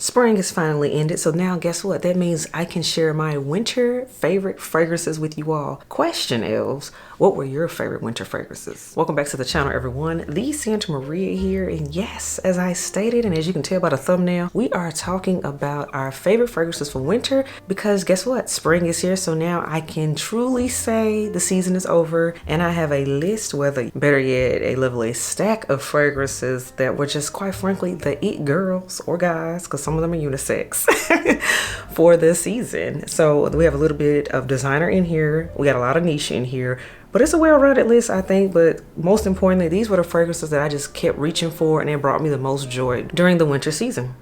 Spring is finally ended, so now guess what? That means I can share my winter favorite fragrances with you all. Question, elves, what were your favorite winter fragrances? Welcome back to the channel, everyone. The Santa Maria here, and yes, as I stated, and as you can tell by the thumbnail, we are talking about our favorite fragrances for winter because guess what? Spring is here, so now I can truly say the season is over, and I have a list, whether better yet, a stack of fragrances that were just quite frankly the it girls or guys, because some of them are unisex for this season. So we have a little bit of designer in here. We got a lot of niche in here, but it's a well-rounded list, I think. But most importantly, these were the fragrances that I just kept reaching for, and it brought me the most joy during the winter season.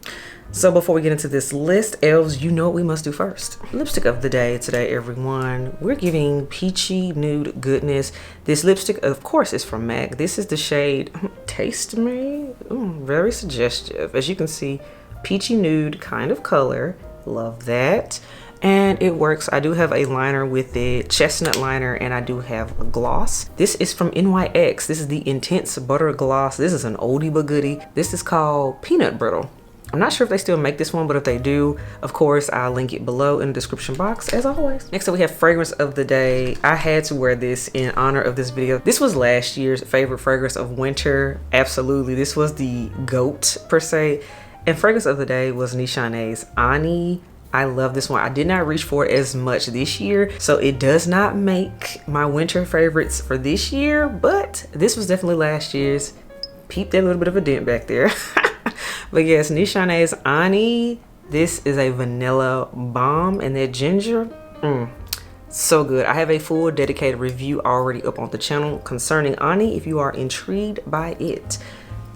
So before we get into this list, elves, you know what we must do first. Lipstick of the day today, everyone. We're giving peachy nude goodness. This lipstick, of course, is from MAC. This is the shade Taste Me. Very suggestive. As you can see, peachy nude kind of color. Love that. And it works. I do have a liner with it, chestnut liner, and I do have a gloss. This is from NYX. This is the Intense Butter Gloss. This is an oldie but goodie. This is called Peanut Brittle. I'm not sure if they still make this one, but if they do, of course, I'll link it below in the description box, as always. Next up, we have fragrance of the day. I had to wear this in honor of this video. This was last year's favorite fragrance of winter. Absolutely. This was the GOAT, per se. And fragrance of the day was Nishane's Ani. I love this one. I did not reach for it as much this year, so it does not make my winter favorites for this year, but this was definitely last year's. Peep that little bit of a dent back there. But yes, Nishane's Ani. This is a vanilla bomb, and that ginger, so good. I have a full dedicated review already up on the channel concerning Ani if you are intrigued by it.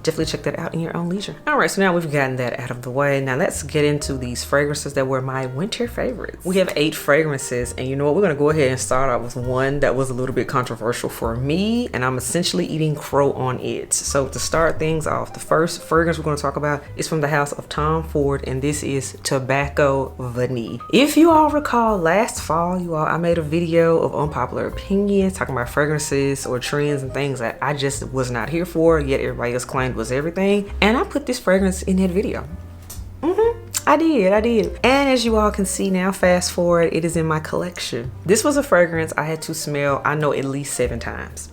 Definitely check that out in your own leisure. All right, so now we've gotten that out of the way. Now let's get into these fragrances that were my winter favorites. We have 8 fragrances, and you know what? We're gonna go ahead and start out with one that was a little bit controversial for me, and I'm essentially eating crow on it. So to start things off, the first fragrance we're gonna talk about is from the house of Tom Ford, and this is Tobacco Vanille. If you all recall, last fall, I made a video of unpopular opinions, talking about fragrances or trends and things that I just was not here for, yet everybody else claimed was everything, and I put this fragrance in that video. I did. And as you all can see now, fast forward, it is in my collection. This was a fragrance I had to smell, I know, at least 7 times.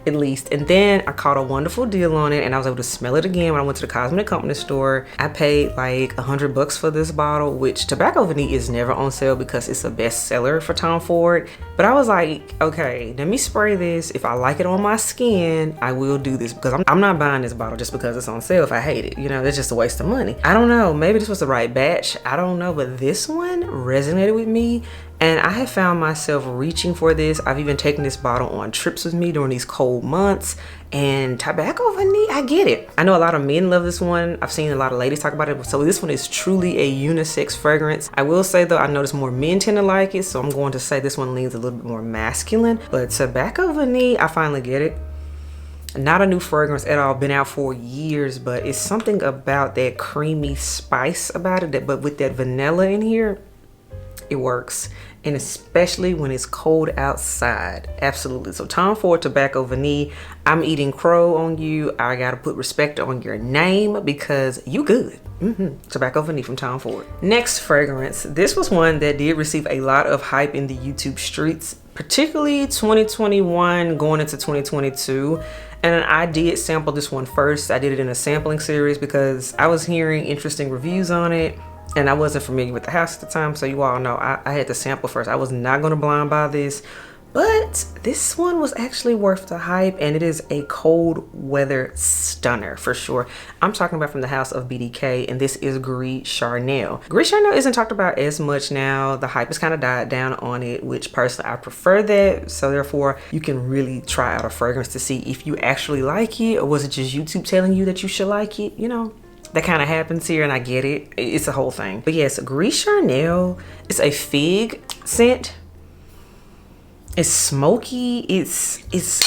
At least. And then I caught a wonderful deal on it, and I was able to smell it again when I went to the cosmetic company store. I paid like $100 for this bottle, which Tobacco Vanille is never on sale because it's a bestseller for Tom Ford. But I was like, okay, let me spray this. If I like it on my skin, I will do this, because I'm not buying this bottle just because it's on sale if I hate it. You know, it's just a waste of money. I don't know, maybe this was the right batch. I don't know, but this one resonated with me. And I have found myself reaching for this. I've even taken this bottle on trips with me during these cold months. And Tobacco Vanille, I get it. I know a lot of men love this one. I've seen a lot of ladies talk about it. So this one is truly a unisex fragrance. I will say though, I notice more men tend to like it. So I'm going to say this one leans a little bit more masculine. But Tobacco Vanille, I finally get it. Not a new fragrance at all, been out for years, but it's something about that creamy spice about it, but with that vanilla in here, it works. And especially when it's cold outside. Absolutely. So Tom Ford Tobacco Vanille, I'm eating crow on you. I gotta put respect on your name because you good. Tobacco Vanille from Tom Ford. Next fragrance. This was one that did receive a lot of hype in the YouTube streets, particularly 2021 going into 2022. And I did sample this one first. I did it in a sampling series because I was hearing interesting reviews on it. And I wasn't familiar with the house at the time, so you all know I had to sample first. I was not gonna blind buy this, but this one was actually worth the hype, and it is a cold weather stunner for sure. I'm talking about from the house of BDK, and this is Gris Charnel. Gris Charnel isn't talked about as much now. The hype has kind of died down on it, which personally I prefer that. So therefore, you can really try out a fragrance to see if you actually like it, or was it just YouTube telling you that you should like it, you know? That kind of happens here, and I get it. It's a whole thing. But yes, Gris Charnel is a fig scent. It's smoky. It's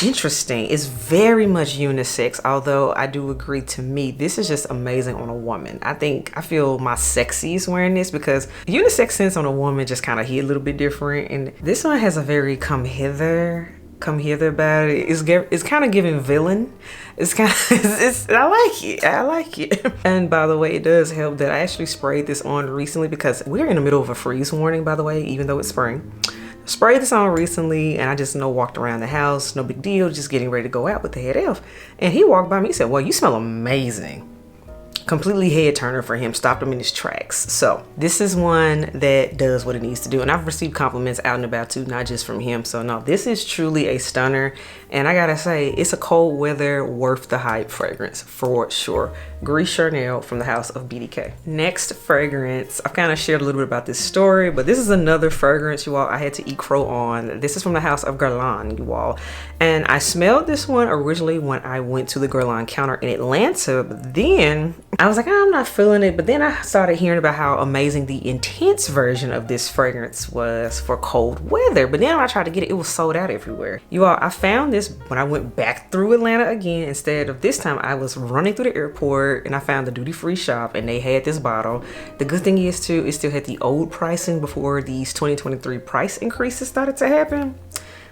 interesting. It's very much unisex, although I do agree, to me, this is just amazing on a woman. I feel my sexiest wearing this because unisex scents on a woman just kind of hit a little bit different. And this one has a very come hither come hither about it. It's kind of giving villain. It's kind of, I like it. I like it. And by the way, it does help that I actually sprayed this on recently because we're in the middle of a freeze warning, by the way, even though it's spring. Sprayed this on recently and I just walked around the house, no big deal, just getting ready to go out with the head elf. And he walked by me and said, well, you smell amazing. Completely head turner for him, stopped him in his tracks. So this is one that does what it needs to do, and I've received compliments out and about too, not just from him. So no, this is truly a stunner, and I gotta say, it's a cold weather worth the hype fragrance for sure. Gris Charnel from the house of BDK. Next fragrance, I've kind of shared a little bit about this story, but this is another fragrance, you all, I had to eat crow on. This is from the house of Guerlain, you all, and I smelled this one originally when I went to the Guerlain counter in Atlanta, but then I was like, I'm not feeling it. But then I started hearing about how amazing the intense version of this fragrance was for cold weather. But then when I tried to get it, it was sold out everywhere. You all, I found this when I went back through Atlanta again. Instead of this time, I was running through the airport and I found the duty-free shop and they had this bottle. The good thing is too, it still had the old pricing before these 2023 price increases started to happen.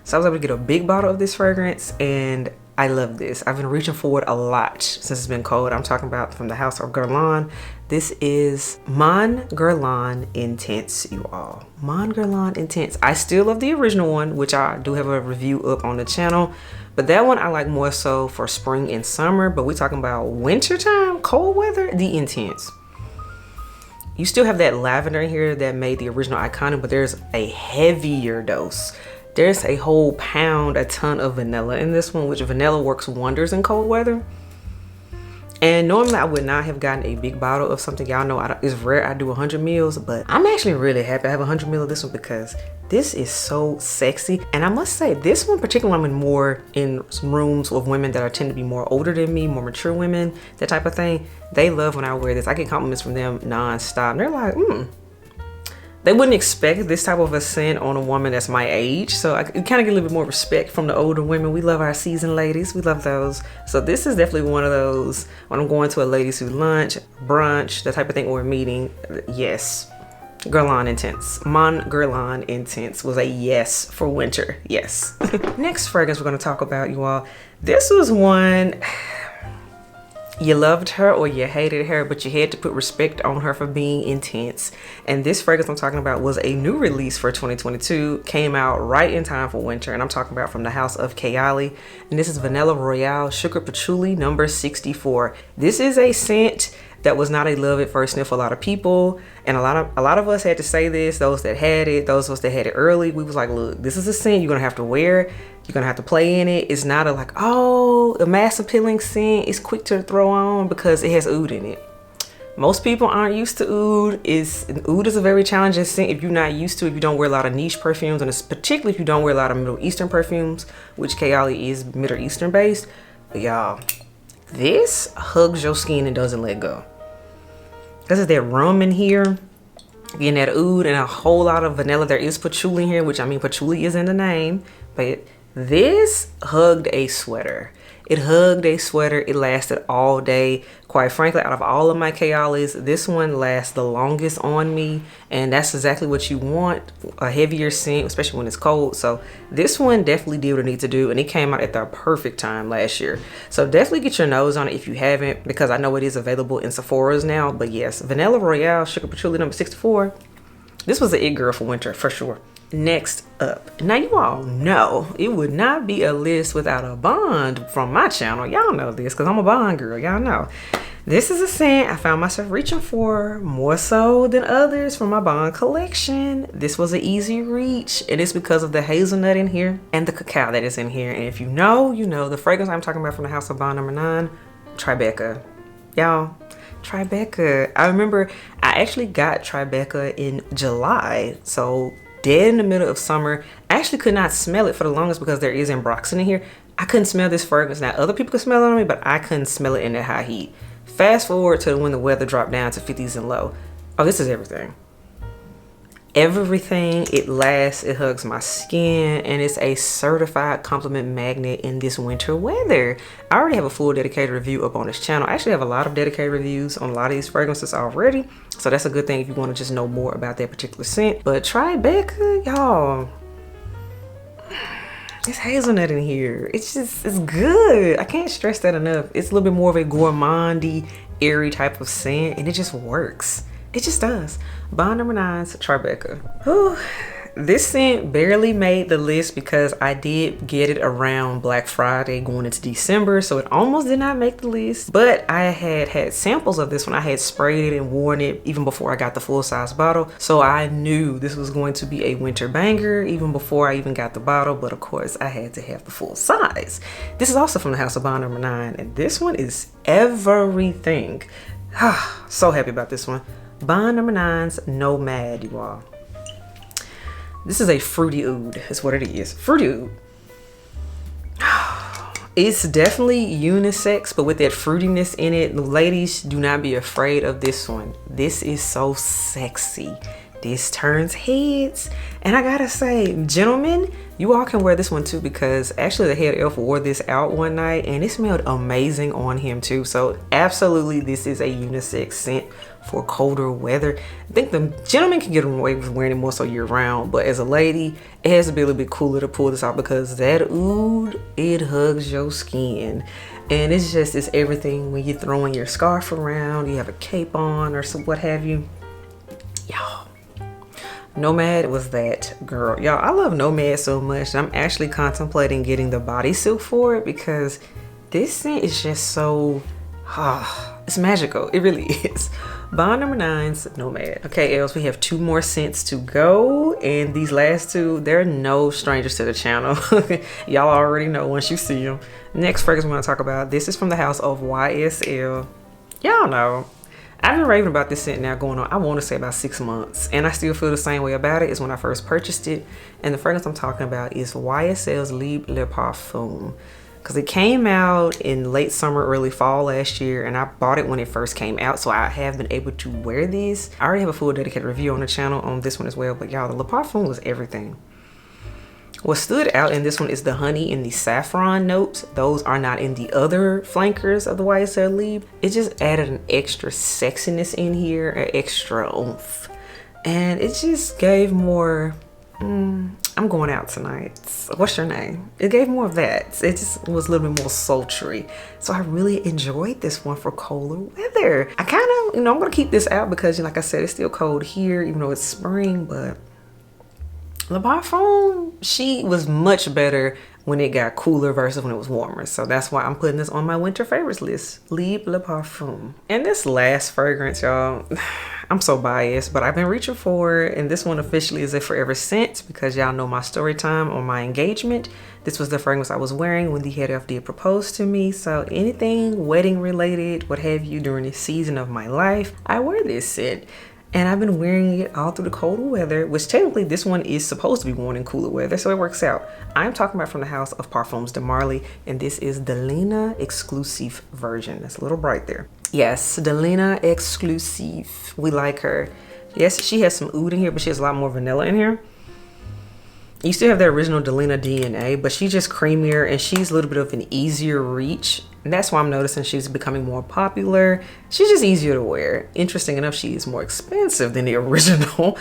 So I was able to get a big bottle of this fragrance and I love this. I've been reaching for it a lot since it's been cold. I'm talking about from the house of Guerlain. This is Mon Guerlain Intense, you all. Mon Guerlain Intense. I still love the original one, which I do have a review up on the channel. But that one I like more so for spring and summer. But we're talking about winter time, cold weather, the Intense. You still have that lavender in here that made the original iconic, but there's a heavier dose. There's a whole pound, a ton of vanilla in this one, which vanilla works wonders in cold weather. And normally I would not have gotten a big bottle of something. Y'all know it's rare I do 100 mils, but I'm actually really happy I have 100 mil of this one because this is so sexy. And I must say, this one particularly, I'm more in rooms with women that tend to be more older than me, more mature women, that type of thing. They love when I wear this. I get compliments from them nonstop. And they're like, They wouldn't expect this type of a scent on a woman that's my age. So I kind of get a little bit more respect from the older women. We love our seasoned ladies. We love those. So this is definitely one of those when I'm going to a ladies who lunch, brunch, that type of thing, or a meeting. Yes. Guerlain Intense. Mon Guerlain Intense was a yes for winter. Yes. Next fragrance we're going to talk about, you all. This was one... You loved her or you hated her, but you had to put respect on her for being intense. And this fragrance I'm talking about was a new release for 2022. Came out right in time for winter. And I'm talking about from the house of Kayali. And this is Vanilla Royale Sugar Patchouli number 64. This is a scent that was not a love at first sniff for a lot of people. And a lot of us had to say this, those that had it, those of us that had it early. We was like, look, this is a scent you're gonna have to wear. You're gonna have to play in it. It's not a like, oh, a mass appealing scent. It's quick to throw on because it has oud in it. Most people aren't used to oud. Oud is a very challenging scent if you're not used to it, if you don't wear a lot of niche perfumes, and it's particularly if you don't wear a lot of Middle Eastern perfumes, which Kayali is Middle Eastern based. But y'all, this hugs your skin and doesn't let go. This is that rum in here, getting that oud and a whole lot of vanilla. There is patchouli in here, which I mean patchouli is in the name, but this hugged a sweater. It hugged a sweater. It lasted all day. Quite frankly, out of all of my Kayalis, this one lasts the longest on me, and that's exactly what you want, a heavier scent, especially when it's cold. So this one definitely did what it needed to do, and it came out at the perfect time last year. So definitely get your nose on it if you haven't, because I know it is available in Sephora's now. But yes, Vanilla Royale Sugar Patchouli number 64. This was the it girl for winter for sure. Next up, now you all know it would not be a list without a bond from my channel. Y'all know this because I'm a bond girl. Y'all know this is a scent I found myself reaching for more so than others from my bond collection. This was an easy reach, and it's because of the hazelnut in here and the cacao that is in here. And if you know, you know the fragrance I'm talking about from the house of bond number 9, Tribeca. Y'all, Tribeca. I remember I actually got Tribeca in July, so dead in the middle of summer. I actually could not smell it for the longest because there is ambroxan in here. I couldn't smell this fragrance. Now other people could smell it on me, but I couldn't smell it in that high heat. Fast forward to when the weather dropped down to 50s and low. Oh, this is everything. Everything. It lasts, it hugs my skin, and it's a certified compliment magnet in this winter weather. I already have a full dedicated review up on this channel. I actually have a lot of dedicated reviews on a lot of these fragrances already, so that's a good thing if you want to just know more about that particular scent. But Tribeca, y'all, It's hazelnut in here. It's good. I can't stress that enough. It's a little bit more of a gourmandy, airy type of scent, and it just works. It just does. Bond number 9's Tribeca. Whew. This scent barely made the list because I did get it around Black Friday going into December, so it almost did not make the list. But I had samples of this when I had sprayed it and worn it even before I got the full-size bottle, so I knew this was going to be a winter banger even before I even got the bottle. But of course I had to have the full size. This is also from the house of Bond number 9, and this one is everything. So happy about this one. Bond number 9's Nomad, you all. This is a fruity oud, is what it is. Fruity oud. It's definitely unisex, but with that fruitiness in it, ladies, do not be afraid of this one. This is so sexy. This turns heads. And I gotta say, gentlemen, you all can wear this one too, because actually the head elf wore this out one night and it smelled amazing on him too. So absolutely, this is a unisex scent for colder weather. I think the gentlemen can get away with wearing it more so year round, but as a lady, it has to be a little bit cooler to pull this out because that oud, it hugs your skin. And it's everything when you're throwing your scarf around, you have a cape on or some what have you. Y'all, Nomad was that girl. Y'all, I love Nomad so much. I'm actually contemplating getting the bodysuit for it because this scent is just so, it's magical. It really is. Bond number 9's Nomad. Okay, Els, we have 2 more scents to go, and these last 2, they're no strangers to the channel. Y'all already know once you see them. Next fragrance we're gonna talk about, this is from the house of YSL. Y'all know, I've been raving about this scent now going on, I want to say about 6 months, and I still feel the same way about it as when I first purchased it. And the fragrance I'm talking about is YSL's Libre Le Parfum, because it came out in late summer, early fall last year, and I bought it when it first came out, so I have been able to wear this. I already have a full dedicated review on the channel on this one as well, but y'all, the Le Parfum was everything. What stood out in this one is the honey and the saffron notes. Those are not in the other flankers of the YSL Libre. It just added an extra sexiness in here, an extra oomph. And it just gave more, I'm going out tonight. What's your name? It gave more of that. It just was a little bit more sultry. So I really enjoyed this one for colder weather. I kind of, I'm going to keep this out because, like I said, it's still cold here, even though it's spring, but Le Parfum, she was much better when it got cooler versus when it was warmer. So that's why I'm putting this on my winter favorites list. Libre Le Parfum. And this last fragrance, y'all, I'm so biased, but I've been reaching for it, and this one officially is a forever scent because y'all know my story time on my engagement. This was the fragrance I was wearing when the head elf did propose to me. So anything wedding related, what have you, during this season of my life, I wear this scent. And I've been wearing it all through the colder weather, which technically this one is supposed to be worn in cooler weather, so it works out. I'm talking about from the house of Parfums de Marly, and this is Delina Exclusive version. That's a little bright there. Yes, Delina Exclusive. We like her. Yes, she has some oud in here, but she has a lot more vanilla in here. You still have the original Delina DNA, but she's just creamier and she's a little bit of an easier reach. And that's why I'm noticing she's becoming more popular. She's just easier to wear. Interesting enough, she is more expensive than the original,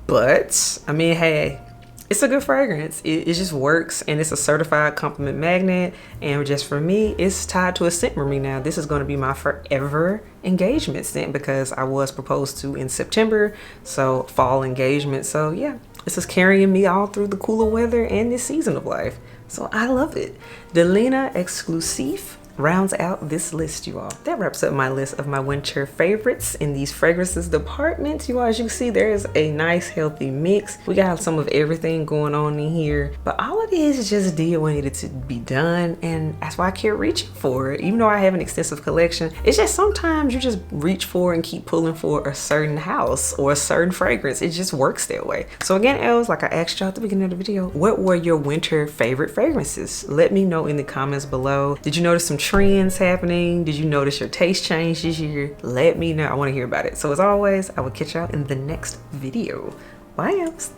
but I mean, hey, it's a good fragrance. It just works, and it's a certified compliment magnet. And just for me, it's tied to a scent memory now. This is going to be my forever engagement scent because I was proposed to in September, so fall engagement. So yeah, this is carrying me all through the cooler weather and this season of life. So I love it. Delina Exclusive rounds out this list, you all. That wraps up my list of my winter favorites in these fragrances department. You all, as you can see, there is a nice healthy mix. We got some of everything going on in here, but all it is just did what needed to be done, and that's why I kept reaching for it. Even though I have an extensive collection, it's just sometimes you just reach for and keep pulling for a certain house or a certain fragrance. It just works that way. So again, Els, like I asked you at the beginning of the video, what were your winter favorite fragrances? Let me know in the comments below. Did you notice some trends happening? Did you notice your taste change this year? Let me know. I want to hear about it. So as always, I will catch y'all in the next video. Bye, Els.